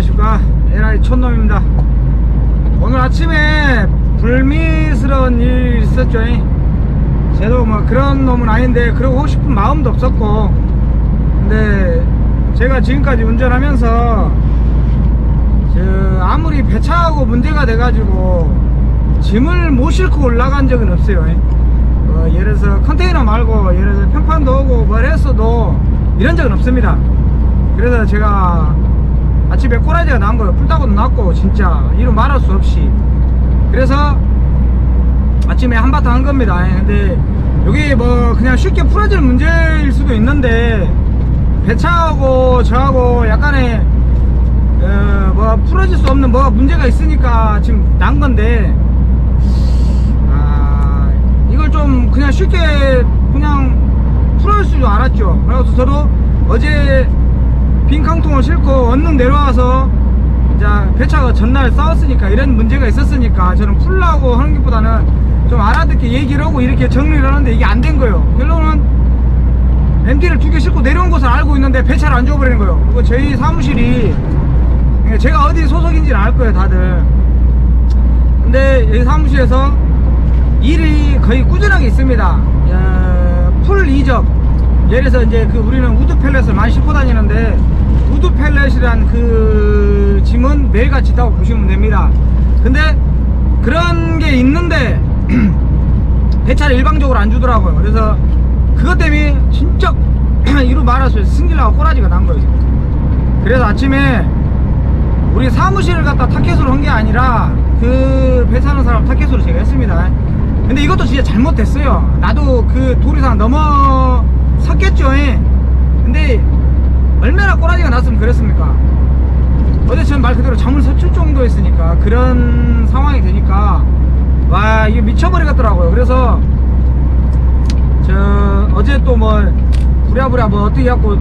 안녕하십니까, 에라이 촌놈입니다. 오늘 아침에 불미스러운 일이 있었죠. 저도 뭐 그런 놈은 아닌데 그러고 싶은 마음도 없었고, 근데 제가 지금까지 운전하면서 아무리 배차하고 문제가 돼가지고 짐을 못 싣고 올라간 적은 없어요. 예를 들어서 컨테이너 말고 예를 들어서 평판도 오고 뭘 했어도 이런 적은 없습니다. 그래서 제가 아침에 꼬라지가 난 거예요. 풀따구도 났고 진짜 이루 말할 수 없이. 그래서 아침에 한바탕 한 겁니다. 근데 여기 뭐 그냥 쉽게 풀어질 문제일 수도 있는데 배차하고 저하고 약간의 뭐 풀어질 수 없는 뭐가 문제가 있으니까 지금 난 건데, 이걸 좀 그냥 쉽게 그냥 풀어질 줄 알았죠. 그래서 저도 어제 빈 깡통을 싣고 언능 내려와서 이제 배차가 전날 싸웠으니까 이런 문제가 있었으니까 저는 풀라고 하는 것보다는 좀 알아듣게 얘기를 하고 이렇게 정리를 하는데 이게 안 된 거예요. 결론은 MD를 2개 싣고 내려온 것을 알고 있는데 배차를 안 줘버리는 거예요. 그리고 저희 사무실이, 제가 어디 소속인지는 알 거예요 다들. 근데 여기 사무실에서 일이 거의 꾸준하게 있습니다. 풀 이적, 예를 들어서 이제 우리는 우드 펠렛을 많이 싣고 다니는데 우드 펠렛이란 그 짐은 매일같이 있다고 보시면 됩니다. 근데 그런 게 있는데 배차를 일방적으로 안 주더라고요. 그래서 그것 때문에 진짜 이루 말아서 승질나고 꼬라지가 난 거예요. 그래서 아침에 우리 사무실을 갖다 타켓으로 한 게 아니라 그 배차하는 사람 타켓으로 제가 했습니다. 근데 이것도 진짜 잘못됐어요. 나도 그 도리상 넘어섰겠죠. 근데 얼마나 꼬라지가 났으면 그랬습니까? 어제 전 말 그대로 잠을 설칠 정도였으니까 그런 상황이 되니까 와, 이게 미쳐버리겠더라고요. 그래서 어제 또 뭐 부랴부랴 뭐 어떻게 해갖고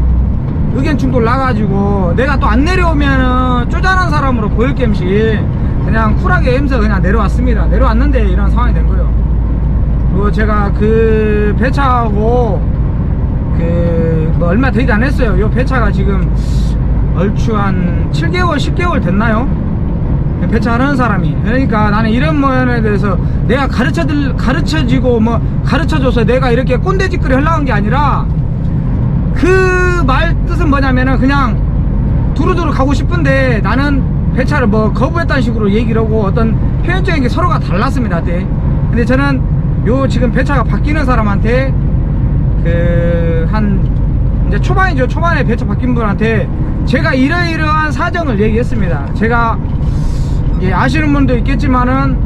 의견 충돌 나가지고 내가 또 안 내려오면은 쪼잔한 사람으로 보일 겜시 그냥 쿨하게 엠서 그냥 내려왔습니다. 내려왔는데 이런 상황이 된 거예요. 그리고 제가 그 배차하고 뭐 얼마 되지 않았어요. 요 배차가 지금 얼추 한 7개월 10개월 됐나요? 배차하는 사람이. 그러니까 나는 이런 모양에 대해서 내가 가르쳐지고 뭐 가르쳐줘서 내가 이렇게 꼰대짓거리 하려고 한 게 아니라 그 말 뜻은 뭐냐면은 그냥 두루두루 가고 싶은데 나는 배차를 뭐 거부했다는 식으로 얘기를 하고 어떤 표현적인 게 서로가 달랐습니다. 근데 저는 요 지금 배차가 바뀌는 사람한테 이제 초반이죠. 초반에 배차 바뀐 분한테 제가 이러이러한 사정을 얘기했습니다. 제가 아시는 분도 있겠지만은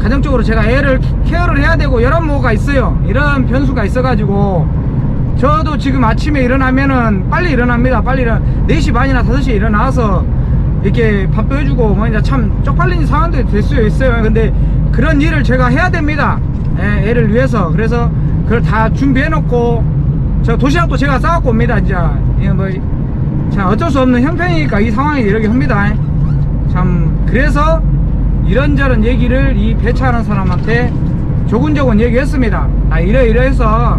가정적으로 제가 애를 케어를 해야 되고 여러 뭐가 있어요. 이런 변수가 있어가지고 저도 지금 아침에 일어나면은 빨리 일어납니다. 4시 반이나 5시에 일어나서 이렇게 밥도 해주고 뭐 이제 참 쪽팔린 상황도 될 수 있어요. 근데 그런 일을 제가 해야 됩니다. 애를 위해서. 그래서 그걸 다 준비해 놓고 저 도시락도 제가 싸갖고 옵니다. 이제 뭐 참 어쩔 수 없는 형편이니까 이 상황이 이렇게 합니다. 참 그래서 이런저런 얘기를 이 배차하는 사람한테 조근조근 얘기했습니다. 이러이러해서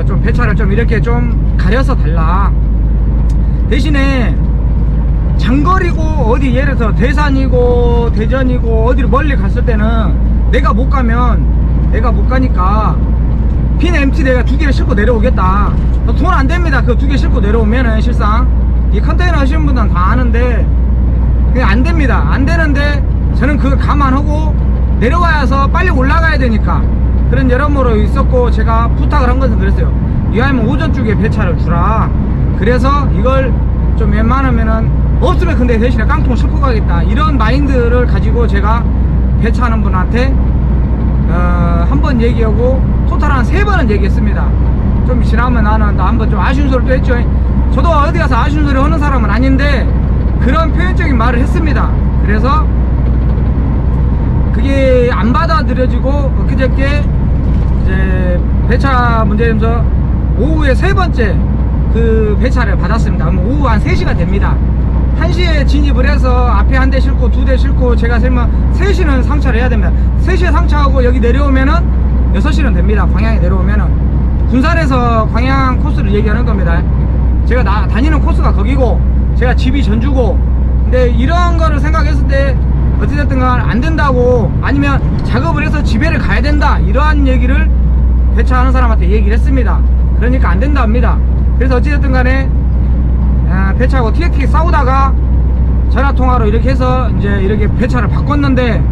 좀 배차를 좀 이렇게 좀 가려서 달라. 대신에 장거리고 어디 예를 들어서 대산이고 대전이고 어디로 멀리 갔을 때는 내가 못 가니까 빈 MT 내가 2개를 싣고 내려오겠다. 돈 안 됩니다. 그 2개 싣고 내려오면은 실상 이 컨테이너 하시는 분들은 다 아는데 그게 안 됩니다. 안 되는데 저는 그걸 감안하고 내려와서 빨리 올라가야 되니까 그런 여러모로 있었고 제가 부탁을 한 것은 그랬어요. 이왕이면 오전 쪽에 배차를 주라. 그래서 이걸 좀 웬만하면은 없으면 근데 대신에 깡통 싣고 가겠다. 이런 마인드를 가지고 제가 배차하는 분한테 한 번 얘기하고 토탈 한 3번은 얘기했습니다. 좀 지나면 나는 또 한번 좀 아쉬운 소리도 했죠. 저도 어디 가서 아쉬운 소리 하는 사람은 아닌데 그런 표현적인 말을 했습니다. 그래서 그게 안 받아들여지고 엊그저께 이제 배차 문제점서 오후에 3번째 그 배차를 받았습니다. 그럼 오후 한 3시가 됩니다. 1시에 진입을 해서 앞에 한 대 싣고 2대 싣고 제가 세면 3시는 상차를 해야 됩니다. 3시에 상차하고 여기 내려오면은 6시는 됩니다. 광양에 내려오면은 군산에서 광양 코스를 얘기하는 겁니다. 제가 다니는 코스가 거기고 제가 집이 전주고. 근데 이런 거를 생각했을 때 어찌됐든 간 안 된다고, 아니면 작업을 해서 집에를 가야 된다, 이러한 얘기를 배차하는 사람한테 얘기를 했습니다. 그러니까 안 된다 합니다. 그래서 어찌됐든 간에 배차하고 티격태격 싸우다가 전화통화로 이렇게 해서 이제 이렇게 배차를 바꿨는데,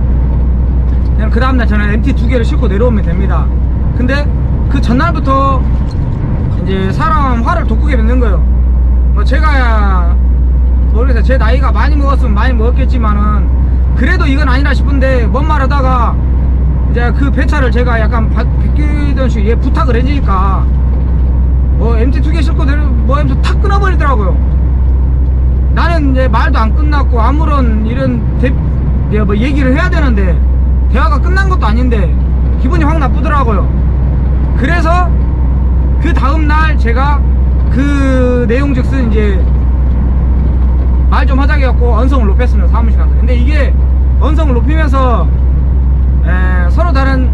그냥 그 다음날 저는 MT 2개를 싣고 내려오면 됩니다. 근데 그 전날부터 이제 사람 화를 돋구게 되는 거예요. 뭐 제가 모르겠어요. 제 나이가 많이 먹었으면 많이 먹었겠지만은 그래도 이건 아니라 싶은데, 뭔 말 하다가 이제 그 배차를 제가 약간 베끼던 식으로 얘 부탁을 해주니까 뭐 MT 2개 싣고 뭐 하면서 탁 끊어버리더라고요. 나는 이제 말도 안 끝났고 아무런 이런 뭐 얘기를 해야 되는데 대화가 끝난 것도 아닌데 기분이 확 나쁘더라고요. 그래서 그 다음날 제가 그 내용즉슨 이제 말 좀 하자게 갖고 언성을 높였습니다. 사무실 가서. 근데 이게 언성을 높이면서 서로 다른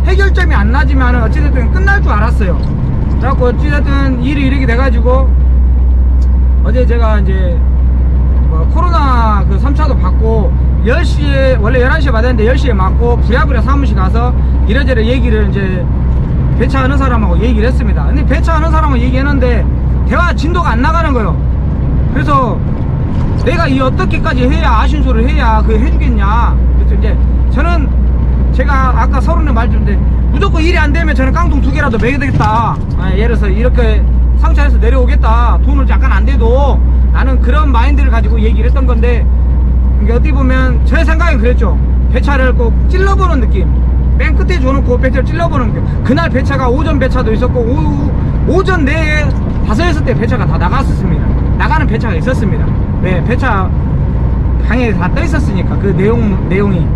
해결점이 안 나지만 어찌됐든 끝날 줄 알았어요. 그래갖고 어찌됐든 일이 이렇게 돼가지고 어제 제가 이제 뭐 코로나 그 3차도 받고 10시에, 원래 11시에 받았는데 10시에 맞고 부랴부랴 사무실 가서 이래저래 얘기를 이제 배차하는 사람하고 얘기를 했습니다. 근데 배차하는 사람하고 얘기했는데 대화 진도가 안 나가는 거예요. 그래서 내가 이 어떻게까지 해야, 아신소를 해야 그 해주겠냐. 그래서 이제 저는 제가 아까 서른에 말씀드렸는데 무조건 일이 안 되면 저는 깡통 2개라도 매게 되겠다. 예를 들어서 이렇게 상차해서 내려오겠다. 돈을 약간 안 돼도 나는 그런 마인드를 가지고 얘기를 했던 건데, 이게 어떻게 보면 제 생각엔 그랬죠. 배차를 꼭 찔러보는 느낌. 맨 끝에 줘놓고 배차를 찔러보는 느낌. 그날 배차가 오전 배차도 있었고 오전 내에 5, 6대 배차가 다 나갔었습니다. 나가는 배차가 있었습니다. 네, 배차 방에 다 떠 있었으니까 그 내용이.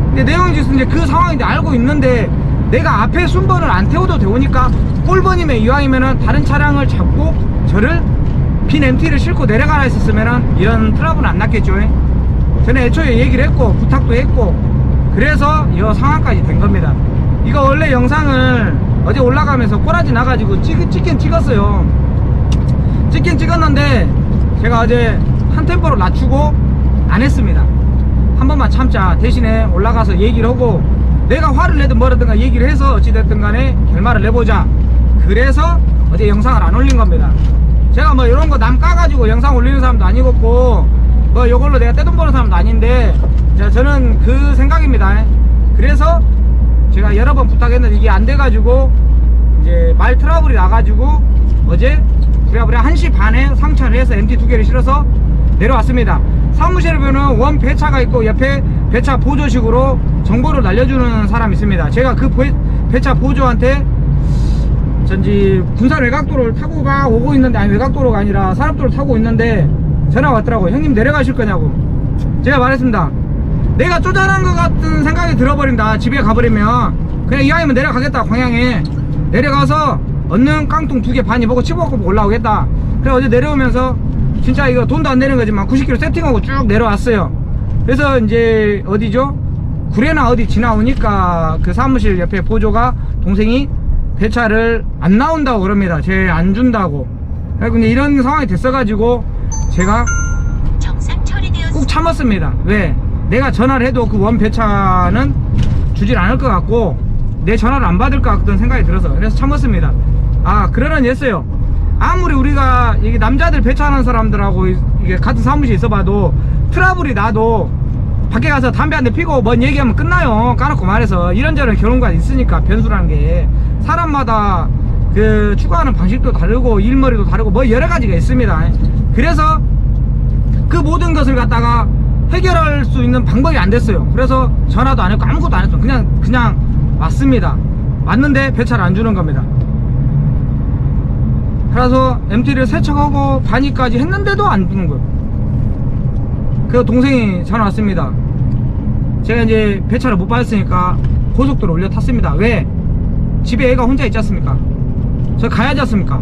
근데 내용이 이제 그 상황인데 알고 있는데 내가 앞에 순번을 안 태워도 되오니까 꼴번이면 이왕이면은 다른 차량을 잡고 저를 빈 MT를 싣고 내려가라 했었으면은 이런 트러블은 안 났겠죠. 저는 애초에 얘기를 했고 부탁도 했고 그래서 이 상황까지 된 겁니다. 이거 원래 영상을 어제 올라가면서 꼬라지 나가지고 찍긴 찍었어요. 찍긴 찍었는데 제가 어제 한 템포로 낮추고 안 했습니다. 한 번만 참자. 대신에 올라가서 얘기를 하고 내가 화를 내든 뭐라든가 얘기를 해서 어찌됐든 간에 결말을 내보자. 그래서 어제 영상을 안 올린 겁니다. 제가 뭐 이런 거 남 까가지고 영상 올리는 사람도 아니고 뭐 이걸로 내가 떼돈 버는 사람도 아닌데 저는 그 생각입니다. 그래서 제가 여러 번 부탁했는데 이게 안 돼가지고 이제 말 트러블이 나가지고 어제 부랴부랴 1시 반에 상차를 해서 MT 2개를 실어서 내려왔습니다. 사무실에 보면 원 배차가 있고 옆에 배차 보조식으로 정보를 날려주는 사람이 있습니다. 제가 그 배차 보조한테 전지 군산 외곽도로를 타고 오고 있는데, 아니 외곽도로가 아니라 산업도로를 타고 있는데 전화가 왔더라고요. 형님 내려가실 거냐고. 제가 말했습니다. 내가 쪼잔한 것 같은 생각이 들어버린다. 집에 가버리면 그냥 이왕이면 내려가겠다. 광양에 내려가서 얻는 깡통 2개 반이 보고 치고받고 올라오겠다. 그래 어제 내려오면서 진짜 이거 돈도 안 내는 거지만 90km 세팅하고 쭉 내려왔어요. 그래서 이제 어디죠? 구례나 어디 지나오니까 그 사무실 옆에 보조가 동생이 배차를 안 나온다고 그럽니다. 쟤 안 준다고. 근데 이런 상황이 됐어가지고 제가 꼭 참았습니다. 왜? 내가 전화를 해도 그 원 배차는 주질 않을 것 같고 내 전화를 안 받을 것 같던 생각이 들어서 그래서 참았습니다. 그러려니 했어요. 아무리 우리가 이게 남자들 배차하는 사람들하고 이게 같은 사무실에 있어봐도 트러블이 나도 밖에 가서 담배 한 대 피고 뭔 얘기하면 끝나요. 까놓고 말해서 이런저런 결혼관 있으니까 변수라는 게 사람마다 그 추구하는 방식도 다르고 일머리도 다르고 뭐 여러 가지가 있습니다. 그래서 그 모든 것을 갖다가 해결할 수 있는 방법이 안 됐어요. 그래서 전화도 안 했고 아무것도 안 했어요. 그냥 왔습니다. 왔는데 배차를 안 주는 겁니다. 그래서 MT를 세척하고 반이까지 했는데도 안 주는 거예요. 그래서 동생이 전화 왔습니다. 제가 이제 배차를 못 받았으니까 고속도로 올려 탔습니다. 왜? 집에 애가 혼자 있지 않습니까? 저 가야지 않습니까?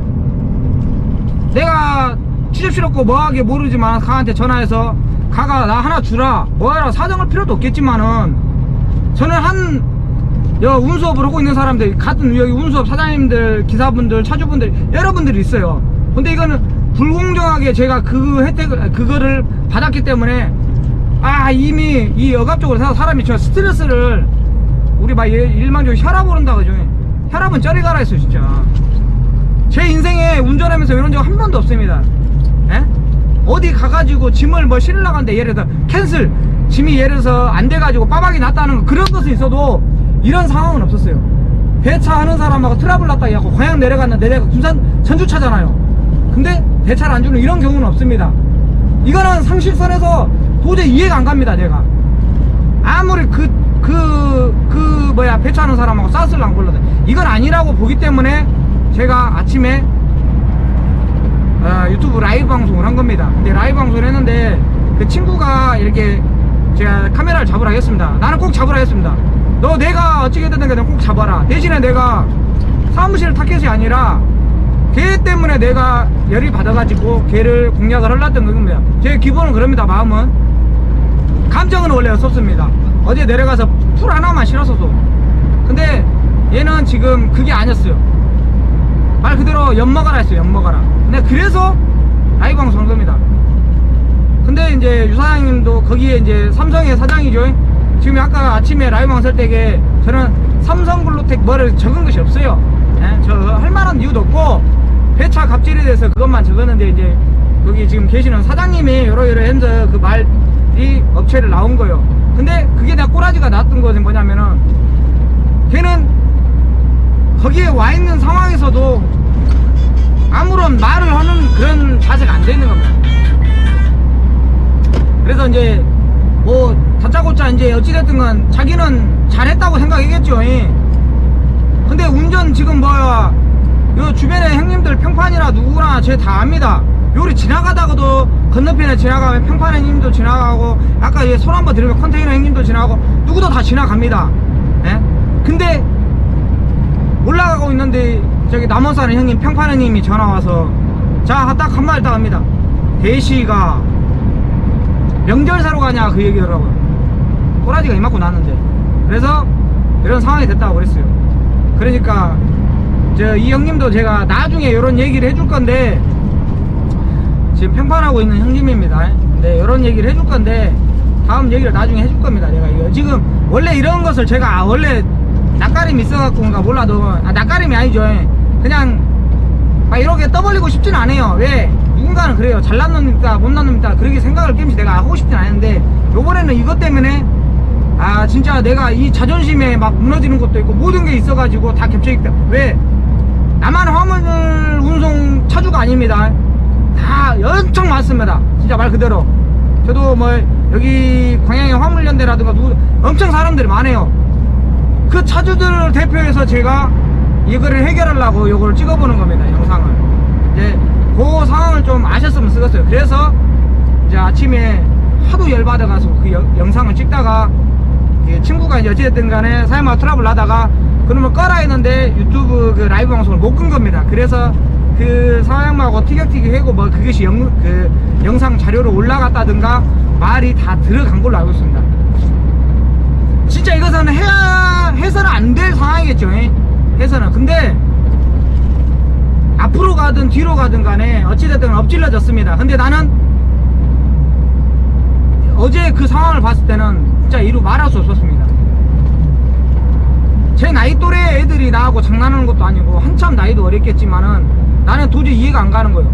내가 취업시럽고 뭐하게 모르지만 가한테 전화해서 가가 나 하나 주라 뭐하라 사정할 필요도 없겠지만은 저는 운수업을 하고 있는 사람들, 같은 여기 운수업 사장님들, 기사분들, 차주분들 여러분들이 있어요. 근데 이거는 불공정하게 제가 그 혜택을 그거를 받았기 때문에 이미 이 억압적으로 사람이 저 스트레스를 우리 막 일망적으로 혈압 오른다 그죠. 혈압은 저리 가라 했어요 진짜. 제 인생에 운전하면서 이런 적 한 번도 없습니다. 예? 어디 가가지고 짐을 뭐 실으려고 하는데 예를 들어 캔슬 짐이 예를 들어서 안 돼가지고 빠박이 났다는 거 그런 것은 있어도 이런 상황은 없었어요. 배차 하는 사람하고 트러블 났다 해갖고 고향 내려갔는데 내가 군산 전주차잖아요. 근데 배차를 안 주는 이런 경우는 없습니다. 이거는 상식선에서 도저히 이해가 안 갑니다. 내가 아무리 배차하는 사람하고 싸스를 안 걸러도 이건 아니라고 보기 때문에 제가 아침에 유튜브 라이브 방송을 한 겁니다. 근데 라이브 방송을 했는데 그 친구가 이렇게 제가 카메라를 잡으라 했습니다. 나는 꼭 잡으라 했습니다. 너 내가 어찌게든 간에 꼭 잡아라. 대신에 내가 사무실 타켓이 아니라 걔 때문에 내가 열이 받아가지고 걔를 공략을 하려던 겁니다. 제 기본은 그럽니다. 마음은. 감정은 원래 없었습니다. 어제 내려가서 풀 하나만 실었어도. 근데 얘는 지금 그게 아니었어요. 말 그대로 엿먹어라 했어요. 엿먹어라. 근데 그래서 라이브 방송 한 겁니다. 근데 이제 유 사장님도 거기에 이제 삼성의 사장이죠. 지금 아까 아침에 라이브 방송 할 때게 저는 삼성글로텍 뭐를 적은 것이 없어요. 예? 저 할 만한 이유도 없고 배차 갑질에 대해서 그것만 적었는데 이제 거기 지금 계시는 사장님이 이러이러해서 그 말이 업체를 나온 거예요. 근데 그게 내가 꼬라지가 났던 것은 뭐냐면은 걔는 거기에 와 있는 상황에서도 아무런 말을 하는 그런 자세가 안 돼 있는 겁니다. 그래서 이제 뭐 다짜고짜 이제 어찌됐든 간 자기는 잘했다고 생각했겠죠. 근데 운전 지금 뭐야 요 주변에 형님들 평판이나 누구나 쟤 다 압니다. 요리 지나가다가도 건너편에 지나가면 평판 형님도 지나가고 아까 손 한번 들으면 컨테이너 형님도 지나가고 누구도 다 지나갑니다. 예? 근데 올라가고 있는데 저기 남원 사는 형님 평판 형님이 전화와서 자 딱 한마디 딱 합니다. 대시가 명절 사러 가냐 그 얘기더라고요. 꼬라지가 이만큼 났는데. 그래서 이런 상황이 됐다고 그랬어요. 그러니까 이 형님도 제가 나중에 이런 얘기를 해줄 건데 지금 평판하고 있는 형님입니다. 네, 이런 얘기를 해줄 건데 다음 얘기를 나중에 해줄 겁니다. 내가 이거 지금 원래 이런 것을 제가 원래 낯가림이 있어갖고인가 몰라도 낯가림이 아니죠. 그냥 막 이렇게 떠벌리고 싶진 않아요. 왜? 누군가는 그래요. 잘난 놈입니까 못난 놈입니까 그렇게 생각을 깨면서 내가 하고 싶진 않은데 요번에는 이것 때문에 진짜 내가 이 자존심에 막 무너지는 것도 있고 모든 게 있어가지고 다 겹쳐있다. 왜? 나만 화물 운송 차주가 아닙니다. 다 엄청 많습니다. 진짜 말 그대로. 저도 뭐 여기 광양의 화물연대라든가 엄청 사람들이 많아요. 그 차주들을 대표해서 제가 이거를 해결하려고 이걸 찍어보는 겁니다. 영상을. 이제 그 상황을 좀 아셨으면 쓰겠어요. 그래서 이제 아침에 하도 열받아가서 그 영상을 찍다가 친구가 이제 어찌됐든 간에 사장님하고 트러블 나다가 그러면 꺼라 했는데 유튜브 그 라이브 방송을 못 끈 겁니다. 그래서 그 사장님하고 티격태격하고 뭐 그것이 영상 자료로 올라갔다든가 말이 다 들어간 걸로 알고 있습니다. 진짜 이것은 해서는 안 될 상황이겠죠. 해서는. 근데 앞으로 가든 뒤로 가든 간에 어찌됐든 엎질러졌습니다. 근데 나는 어제 그 상황을 봤을 때는 진짜 이루 말할 수 없었습니다. 제 나이 또래 애들이 나하고 장난하는 것도 아니고 한참 나이도 어렸겠지만은 나는 도저히 이해가 안 가는 거예요.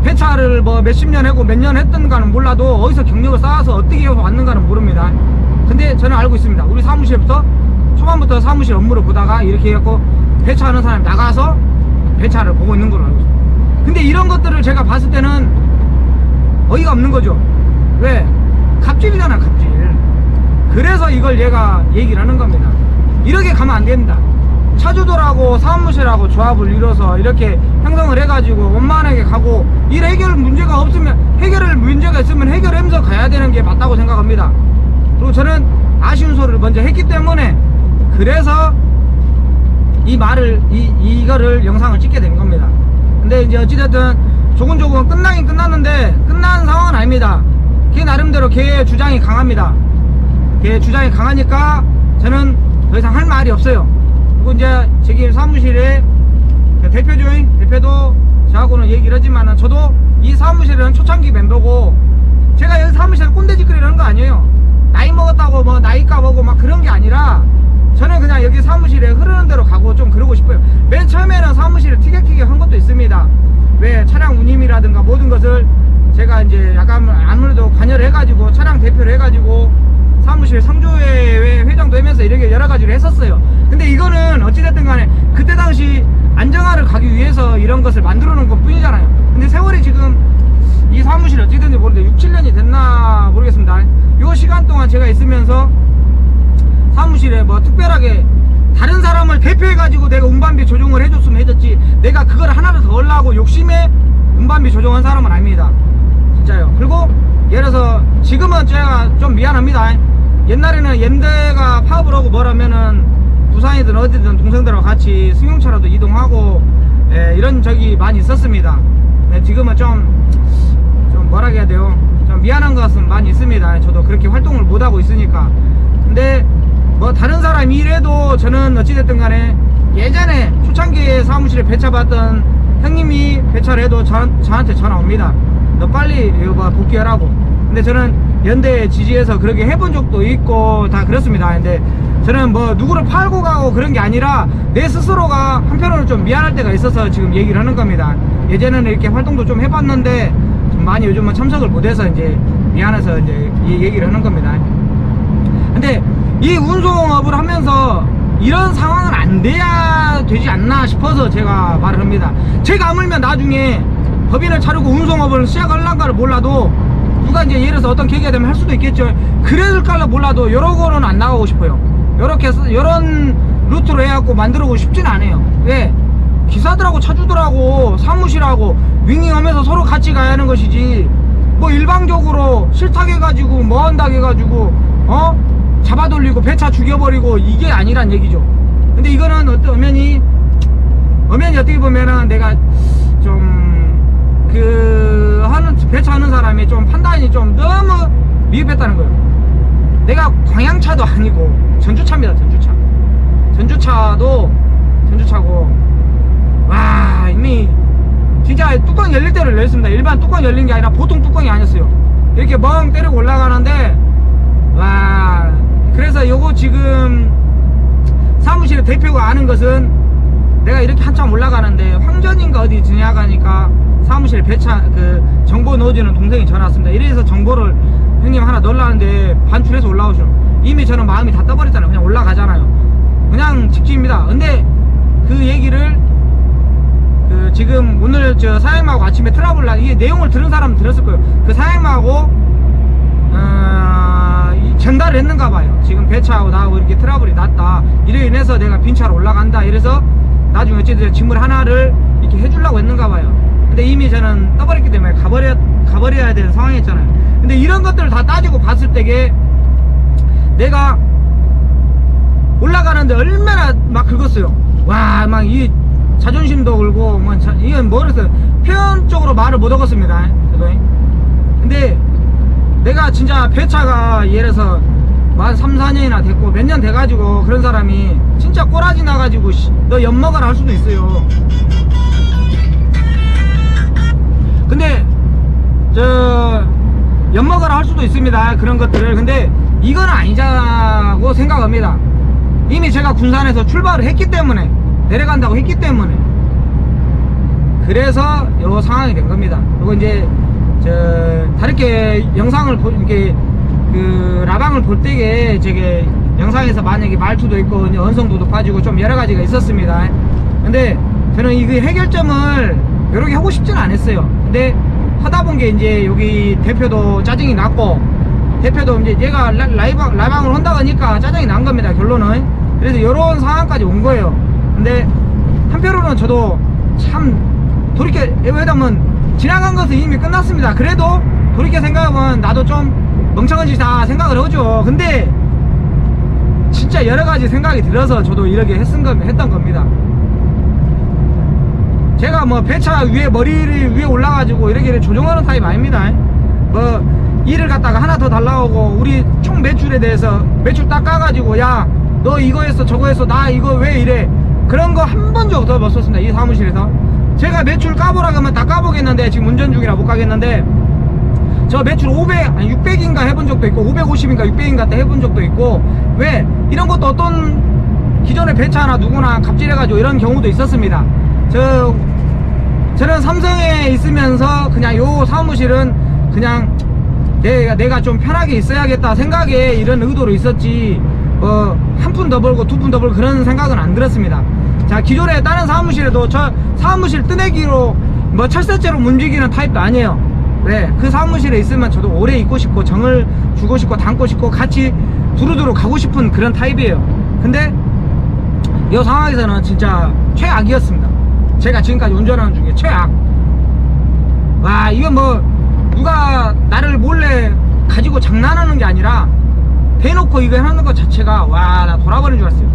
배차를 뭐 몇십 년 하고 몇 년 했던가는 몰라도 어디서 경력을 쌓아서 어떻게 해서 왔는가는 모릅니다. 근데 저는 알고 있습니다. 우리 사무실부터 초반부터 사무실 업무를 보다가 이렇게 해갖고 배차하는 사람이 나가서 배차를 보고 있는 걸로 알고 있습니다. 근데 이런 것들을 제가 봤을 때는 어이가 없는 거죠. 왜? 갑질이잖아, 갑질. 그래서 이걸 얘가 얘기를 하는 겁니다. 이렇게 가면 안 된다. 차주들하고 사무실하고 조합을 이뤄서 이렇게 형성을 해가지고 원만하게 가고 일 해결 문제가 없으면 문제가 있으면 해결하면서 가야 되는 게 맞다고 생각합니다. 그리고 저는 아쉬운 소리를 먼저 했기 때문에 그래서 이 말을 이거를 영상을 찍게 된 겁니다. 근데 이제 어찌됐든 조금조금 끝나긴 끝났는데 끝난 상황은 아닙니다. 걔 나름대로 걔의 주장이 강합니다. 걔 주장이 강하니까 저는 더 이상 할 말이 없어요. 그리고 이제 저기 사무실에 대표도 저하고는 얘기를 하지만은 저도 이 사무실은 초창기 멤버고 제가 여기 사무실에 꼰대짓거리를 하는 거 아니에요. 나이 먹었다고 뭐 나이 까보고 막 그런 게 아니라 저는 그냥 여기 사무실에 흐르는 대로 가고 좀 그러고 싶어요. 맨 처음에는 사무실을 티격태격 한 것도 있습니다. 왜 차량 운임이라든가 모든 것을 제가 이제 약간 아무래도 관여를 해가지고 차량 대표를 해가지고 사무실 상조회 회장도 하면서 이렇게 여러 가지를 했었어요. 근데 이거는 어찌됐든 간에 그때 당시 안정화를 가기 위해서 이런 것을 만들어 놓은 것 뿐이잖아요. 근데 세월이 지금 이 사무실이 어떻게 됐는지 모르는데 6, 7년이 됐나 모르겠습니다. 요 시간 동안 제가 있으면서 사무실에 뭐 특별하게 다른 사람을 대표해가지고 내가 운반비 조정을 해줬으면 해줬지 내가 그걸 하나를 더 하려고 욕심에 운반비 조정한 사람은 아닙니다. 진짜요. 그리고 예를 들어서 지금은 제가 좀 미안합니다. 옛날에는 연대가 파업을 하고 뭐라면은 부산이든 어디든 동생들하고 같이 승용차라도 이동하고 이런 적이 많이 있었습니다. 지금은 좀 뭐라 해야 돼요, 좀 미안한 것은 많이 있습니다. 저도 그렇게 활동을 못하고 있으니까. 근데 뭐 다른 사람이 이래도 저는 어찌됐든 간에 예전에 초창기에 사무실에 배차받던 형님이 배차를 해도 저한테 전화 옵니다. 너 빨리 이거 뭐 복귀하라고. 근데 저는 연대에 지지해서 그렇게 해본 적도 있고 다 그렇습니다. 근데 저는 뭐 누구를 팔고 가고 그런 게 아니라 내 스스로가 한편으로는 좀 미안할 때가 있어서 지금 얘기를 하는 겁니다. 예전에는 이렇게 활동도 좀 해봤는데 좀 많이 요즘은 참석을 못해서 이제 미안해서 이제 이 얘기를 하는 겁니다. 근데 이 운송업을 하면서 이런 상황은 안 돼야 되지 않나 싶어서 제가 말을 합니다. 제가 아물면 나중에 법인을 차리고 운송업을 시작하려는가를 몰라도 누가 이제 예를 들어서 어떤 계기가 되면 할 수도 있겠죠. 그래줄까를 몰라도 여러 거는 안 나가고 싶어요. 요렇게 해서 이런 루트로 해갖고 만들고 싶진 않아요. 왜? 기사들하고 차주들하고 사무실하고 윙윙하면서 서로 같이 가야 하는 것이지 뭐 일방적으로 실탁해가지고 뭐 한다고 해가지고 잡아돌리고 배차 죽여버리고 이게 아니란 얘기죠. 근데 이거는 어떤 엄연히 어떻게 보면은 내가 좀 배차하는 사람이 좀 판단이 좀 너무 미흡했다는 거예요. 내가 광양차도 아니고 전주차입니다. 전주차고 와 이미 진짜 뚜껑 열릴 때를 열렸습니다. 일반 뚜껑 열린 게 아니라 보통 뚜껑이 아니었어요. 이렇게 멍 때리고 올라가는데 와 그래서 요거 지금 사무실의 대표가 아는 것은 내가 이렇게 한참 올라가는데 황전인가 어디 지나가니까 사무실에 배차 그 정보 넣어주는 동생이 전화 왔습니다. 이래서 정보를 형님 하나 넣으려는데 반출해서 올라오죠. 이미 저는 마음이 다 떠버렸잖아요. 그냥 올라가잖아요. 그냥 직진입니다. 근데 그 얘기를 지금 오늘 저 사장님하고 아침에 트러블 이게 내용을 들은 사람은 들었을 거예요. 그 사장님하고 전달을 했는가 봐요. 지금 배차하고 나하고 이렇게 트러블이 났다. 이래 인해서 내가 빈차로 올라간다. 이래서 나중에 어쨌든 짐을 하나를 이렇게 해주려고 했는가 봐요. 근데 이미 저는 떠버렸기 때문에 가버려야 되는 상황이었잖아요. 근데 이런 것들을 다 따지고 봤을 때게 내가 올라가는데 얼마나 막 긁었어요. 와, 막 이 자존심도 긁고 뭐 이건 뭐랬어요. 표현적으로 말을 못 얻었습니다. 근데 내가 진짜 배차가 예를 들어서 만 3, 4년이나 됐고 몇 년 돼가지고 그런 사람이 진짜 꼬라지 나가지고 너 엿먹어라 할 수도 있어요. 근데 엿먹어라 할 수도 있습니다. 그런 것들을. 근데 이건 아니자고 생각합니다. 이미 제가 군산에서 출발을 했기 때문에 내려간다고 했기 때문에 그래서 요 상황이 된 겁니다. 그리고 이제 다르게 영상을 이렇게 라방을 볼 때에 저게 영상에서 만약에 말투도 있고 언성도 높아지고 좀 여러 가지가 있었습니다. 근데 저는 이 해결점을 이렇게 하고 싶지는 않았어요. 근데 하다 본 게 이제 여기 대표도 짜증이 났고 대표도 이제 얘가 라방을 한다고 하니까 짜증이 난 겁니다. 결론은. 그래서 이런 상황까지 온 거예요. 근데 한편으로는 저도 참 왜냐면 지나간 것은 이미 끝났습니다. 그래도 돌이켜 생각하면 나도 좀 멍청한 짓이다 생각을 하죠. 근데 진짜 여러 가지 생각이 들어서 저도 이렇게 했던 겁니다. 제가 뭐 배차 위에 머리를 위에 올라가지고 이렇게 조정하는 타입 아닙니다. 뭐 일을 갖다가 하나 더 달라고 우리 총 매출에 대해서 매출 딱 까가지고 야 너 이거 했어 저거 했어 나 이거 왜 이래 그런 거 한 번도 더 못 썼습니다. 이 사무실에서 제가 매출 까보라 그러면 다 까보겠는데 지금 운전 중이라 못 가겠는데 저 매출 500, 아니 600인가 해본 적도 있고 550인가 600인가 때 해본 적도 있고. 왜? 이런 것도 어떤 기존의 배차나 누구나 갑질해가지고 이런 경우도 있었습니다. 저는 삼성에 있으면서 그냥 요 사무실은 그냥 내가 좀 편하게 있어야겠다 생각에 이런 의도로 있었지, 한 푼 더 벌고 두 푼 더 벌고 그런 생각은 안 들었습니다. 자, 기존에 다른 사무실에도 저 사무실 뜨내기로 뭐 철새째로 움직이는 타입도 아니에요. 네, 그 사무실에 있으면 저도 오래 있고 싶고 정을 주고 싶고 담고 싶고 같이 두루두루 가고 싶은 그런 타입이에요. 근데 이 상황에서는 진짜 최악이었습니다. 제가 지금까지 운전하는 중에 최악. 와, 이건 뭐 누가 나를 몰래 가지고 장난하는 게 아니라 대놓고 이거 하는 것 자체가, 와, 나 돌아버린 줄 알았어요.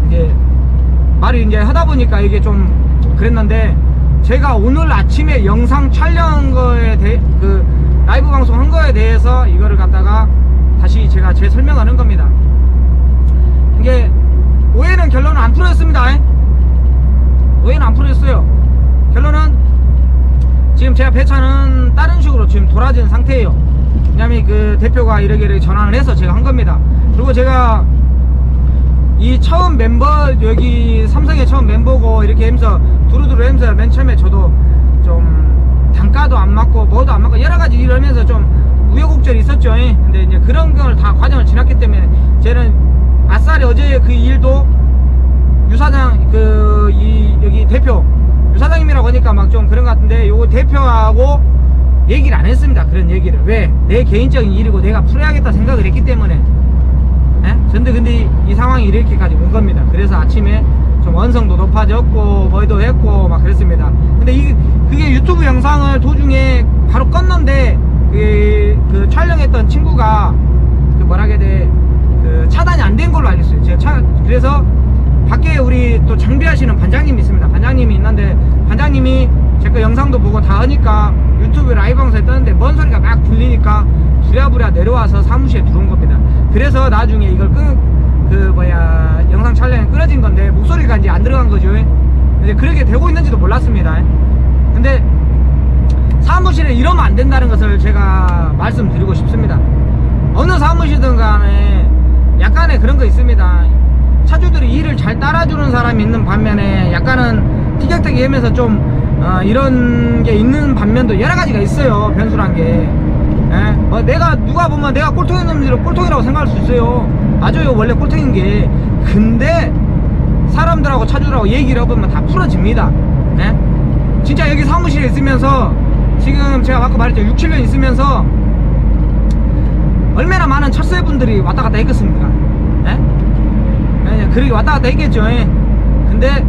이게 말이 이제 하다 보니까 이게 좀 그랬는데, 제가 오늘 아침에 영상 촬영한 거에 대해, 그 라이브 방송 한 거에 대해서 이거를 갖다가 다시 제가 설명하는 겁니다. 이게 오해는 결론은 안 풀어졌습니다. 오해는 안 풀어졌어요. 결론은 지금 제가 배차는 다른 식으로 지금 돌아진 상태예요. 왜냐면 그 대표가 이렇게 전환을 해서 제가 한 겁니다. 그리고 제가 이 처음 멤버, 여기 삼성의 처음 멤버고 이렇게 하면서 두루두루 하면서 맨 처음에 저도 좀 단가도 안 맞고 뭐도 안 맞고 여러 가지 일을 하면서 좀 우여곡절이 있었죠. 근데 이제 그런 걸 다 과정을 지났기 때문에 쟤는 아싸리 어제 그 일도 유사장 여기 대표 유사장님이라고 하니까 막 좀 그런 것 같은데, 요거 대표하고 얘기를 안 했습니다. 그런 얘기를. 왜? 내 개인적인 일이고 내가 풀어야겠다 생각을 했기 때문에. 근데 이 상황이 이렇게까지 온 겁니다. 그래서 아침에 좀 원성도 높아졌고 뭐도 했고 막 그랬습니다. 근데 그게 유튜브 영상을 도중에 바로 껐는데 그 촬영했던 친구가 차단이 안 된 걸로 알겠어요. 그래서 밖에 우리 또 장비하시는 반장님이 있습니다. 반장님이 있는데 반장님이 제 거 영상도 보고 다 하니까 유튜브 라이브 방송에 떴는데 뭔 소리가 막 들리니까 부랴부랴 내려와서 사무실에 들어온 겁니다. 그래서 나중에 이걸 영상 촬영이 끊어진 건데 목소리가 이제 안 들어간 거죠. 근데 그렇게 되고 있는지도 몰랐습니다. 근데 사무실에 이러면 안 된다는 것을 제가 말씀드리고 싶습니다. 어느 사무실든 간에 약간의 그런 거 있습니다. 차주들이 일을 잘 따라주는 사람이 있는 반면에 약간은 티격태기 하면서 좀 이런 게 있는 반면도 여러 가지가 있어요. 변수란 게. 내가 누가 보면 내가 꼴통인 놈들을 꼴통이라고 생각할 수 있어요. 맞아요, 원래 꼴통인 게. 근데 사람들하고 차주들하고 얘기를 해보면 다 풀어집니다. 진짜 여기 사무실에 있으면서 지금 제가 아까 말했죠, 6, 7년 있으면서 얼마나 많은 철새분들이 왔다 갔다 했겠습니까? 그렇게 왔다 갔다 했겠죠. 근데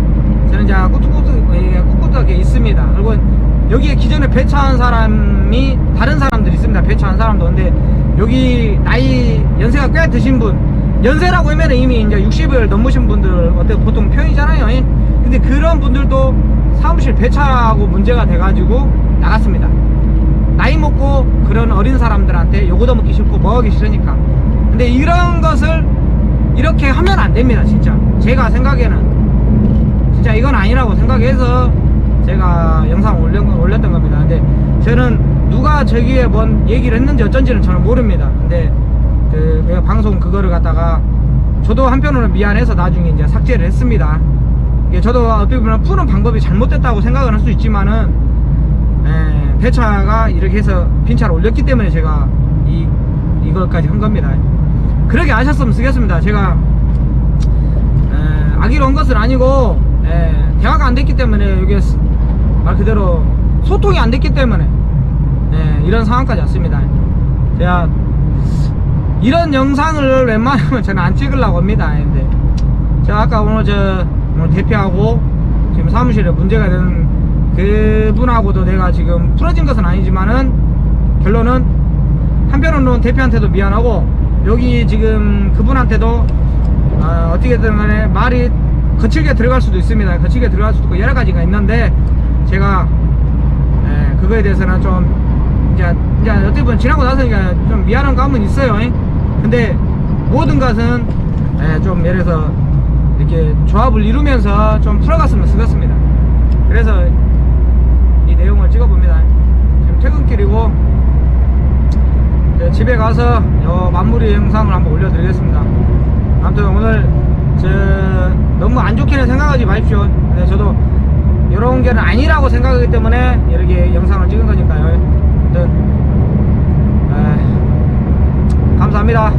저는 이제 꿋꿋하게 있습니다. 그리고 여기에 기존에 배차한 사람이 다른 사람들이 있습니다. 배차한 사람도. 근데 여기 연세가 꽤 드신 분, 연세라고 하면 이미 이제 60을 넘으신 분들 보통 편이잖아요. 근데 그런 분들도 사무실 배차하고 문제가 돼가지고 나갔습니다. 나이 먹고 그런 어린 사람들한테 요거도 먹기 싫고 먹기 싫으니까. 근데 이런 것을 이렇게 하면 안 됩니다. 진짜 제가 생각에는 진짜 이건 아니라고 생각해서 제가 영상 올렸던 겁니다. 근데 저는 누가 저기에 뭔 얘기를 했는지 어쩐지는 저는 모릅니다. 근데 내가 방송 그거를 갖다가 저도 한편으로는 미안해서 나중에 이제 삭제를 했습니다. 이게 저도 어떻게 보면 푸는 방법이 잘못됐다고 생각은 할 수 있지만은 배차가 이렇게 해서 빈차를 올렸기 때문에 제가 이거까지 한 겁니다. 그렇게 아셨으면 쓰겠습니다. 제가 악의로 한 것은 아니고 대화가 안 됐기 때문에 이게 말 그대로 소통이 안 됐기 때문에 이런 상황까지 왔습니다. 제가 이런 영상을 웬만하면 저는 안 찍으려고 합니다. 근데 제가 아까 오늘 대표하고 지금 사무실에 문제가 되는 그분하고도 내가 지금 풀어진 것은 아니지만은 결론은 한편으로는 대표한테도 미안하고 여기 지금 그분한테도 어떻게든 간에 말이 거칠게 들어갈 수도 있습니다. 거칠게 들어갈 수도 있고 여러 가지가 있는데 제가 그거에 대해서는 좀 이제 어떻게 보면 지나고 나서 좀 미안한 감은 있어요. 근데 모든 것은 좀 예를 들어서 이렇게 조합을 이루면서 좀 풀어갔으면 쓰겠습니다. 그래서 이 내용을 찍어봅니다. 지금 퇴근길이고 이제 집에 가서 요 마무리 영상을 한번 올려드리겠습니다. 아무튼 오늘 너무 안 좋게는 생각하지 마십시오. 근데 저도 이런 게 아니라고 생각하기 때문에 이렇게 영상을 찍은 거니까요. 아무튼 감사합니다.